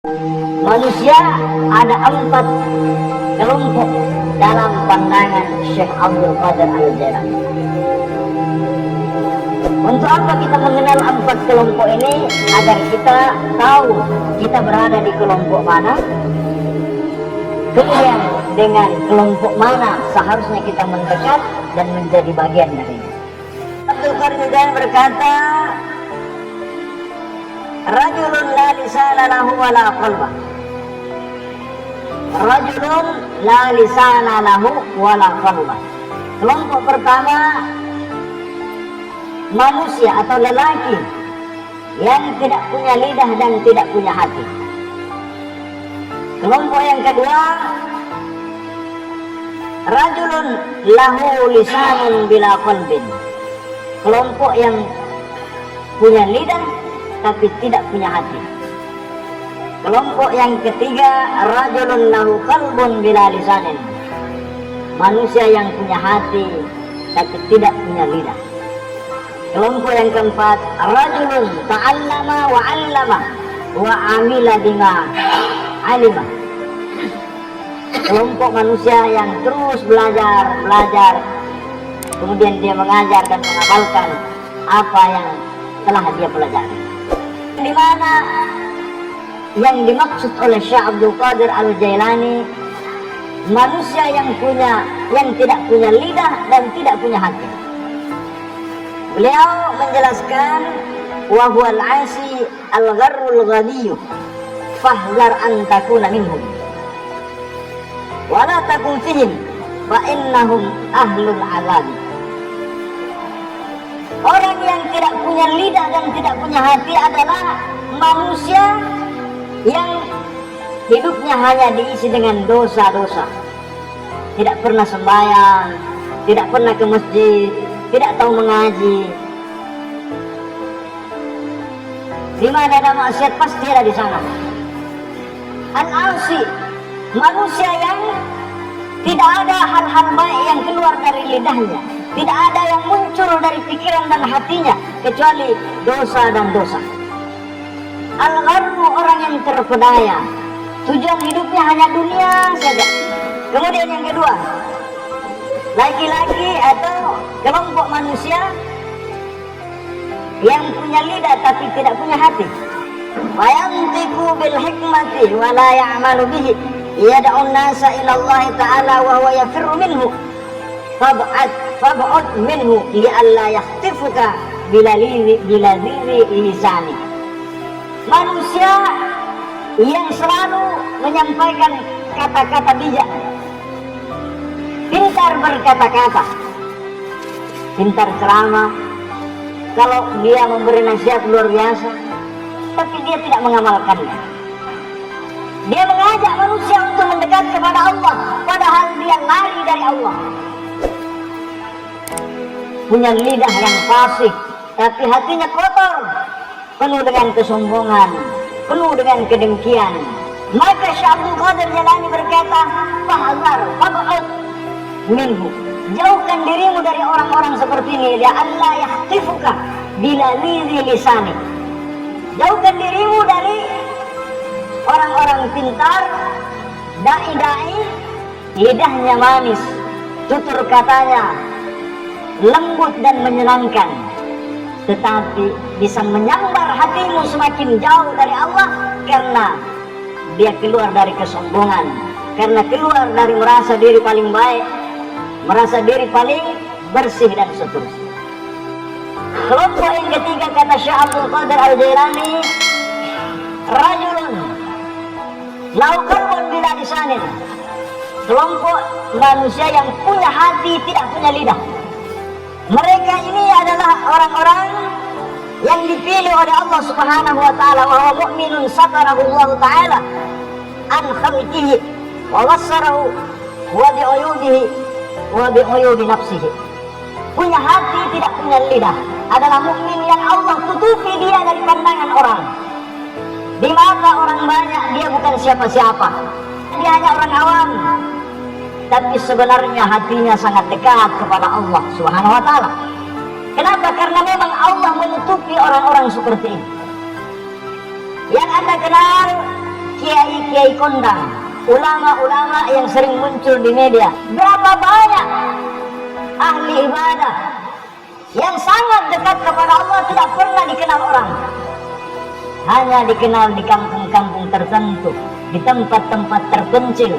Manusia ada 4 kelompok dalam pandangan Syekh Abdul Qadir Al-Jailani. Untuk apa kita mengenal 4 kelompok ini? Agar kita tahu kita berada di kelompok mana, kemudian dengan kelompok mana seharusnya kita mendekat dan menjadi bagian darinya. Abdul Qadir Al-Jailani berkata, Rajulun la lisana lahu wa la qalbah. Rajulun la lisana lahu wa la qalbah. Kelompok pertama, manusia atau lelaki yang tidak punya lidah dan tidak punya hati. Kelompok yang kedua, rajulun lahu lisanun bila qalbin. Kelompok yang punya lidah tapi tidak punya hati. Kelompok yang ketiga, rajulun lahu qalbun bila lisanin. Manusia yang punya hati tapi tidak punya lidah. Kelompok yang keempat, rajulun ta'allama wa 'allama wa 'amila bima 'alima. Kelompok manusia yang terus belajar, kemudian dia mengajar dan mengamalkan apa yang telah dia pelajari. Di mana yang dimaksud oleh Syekh Abdul Qadir Al-Jailani, manusia yang tidak punya lidah dan tidak punya hati. Beliau menjelaskan, wa huwal 'asi al-gharrul ghaniy fahzar an takuna minhum wa la takun fihim fa innahum ahlul 'adzab. Orang yang tidak punya lidah dan tidak punya hati adalah manusia yang hidupnya hanya diisi dengan dosa-dosa. Tidak pernah sembahyang, tidak pernah ke masjid, tidak tahu mengaji. Di mana ada maksiat pasti ada di sana. Al-asi, manusia yang tidak ada hal-hal baik yang keluar dari lidahnya, tidak ada yang muncul dari pikiran dan hatinya kecuali dosa dan dosa. Al-gharru, orang yang terpedaya, tujuan hidupnya hanya dunia saja. Kemudian yang kedua, laki-laki atau kelompok manusia yang punya lidah tapi tidak punya hati. Wayantiqu bil hikmati wa la ya'malu bihi yad'u an-nasa ila Allah ta'ala wa huwa yafirru minhu fab'ud minhu li'alla yakhtifuka bila lisani. Manusia yang selalu menyampaikan kata-kata bijak, pintar berkata-kata, pintar ceramah. Kalau dia memberi nasihat luar biasa, tapi dia tidak mengamalkannya. Dia mengajak manusia untuk mendekat kepada Allah, padahal dia lari dari Allah. Punya lidah yang fasih, tapi hatinya kotor, penuh dengan kesombongan, penuh dengan kedengkian. Maka Syekh Abdul Qadir Jailani berkata, fahzar fab'ud minhu, jauhkan dirimu dari orang-orang seperti ini, ya Allah yakhtifuka bila lisani. Jauhkan dirimu dari orang-orang pintar, dai-dai, lidahnya manis, tutur katanya lembut dan menyenangkan, tetapi bisa menyambar hatimu semakin jauh dari Allah karena dia keluar dari kesombongan, karena keluar dari merasa diri paling baik, merasa diri paling bersih dan seterusnya. Kelompok yang ketiga, kata Syekh Abdul Qadir Al-Jailani, rajulun lahu qalbun bila lisanin. Kelompok manusia yang punya hati tidak punya lidah. Mereka ini adalah orang-orang yang dipilih oleh Allah Subhanahu wa taala, wa huwa mu'minun satarahu Allah taala an khalqihi wa wassarahu wa bi uyubihi wa bi uyubi nafsihi. Punya hati tidak punya lidah adalah mukmin yang Allah tutupi dia dari pandangan orang. Di mata orang banyak dia bukan siapa-siapa, dia hanya orang awam, tapi sebenarnya hatinya sangat dekat kepada Allah Subhanahu wa taala. Kenapa? Karena memang Allah menutupi orang-orang seperti ini. Yang Anda kenal kiai-kiai kondang, ulama-ulama yang sering muncul di media. Berapa banyak ahli ibadah yang sangat dekat kepada Allah tidak pernah dikenal orang, hanya dikenal di kampung-kampung tertentu, di tempat-tempat terpencil,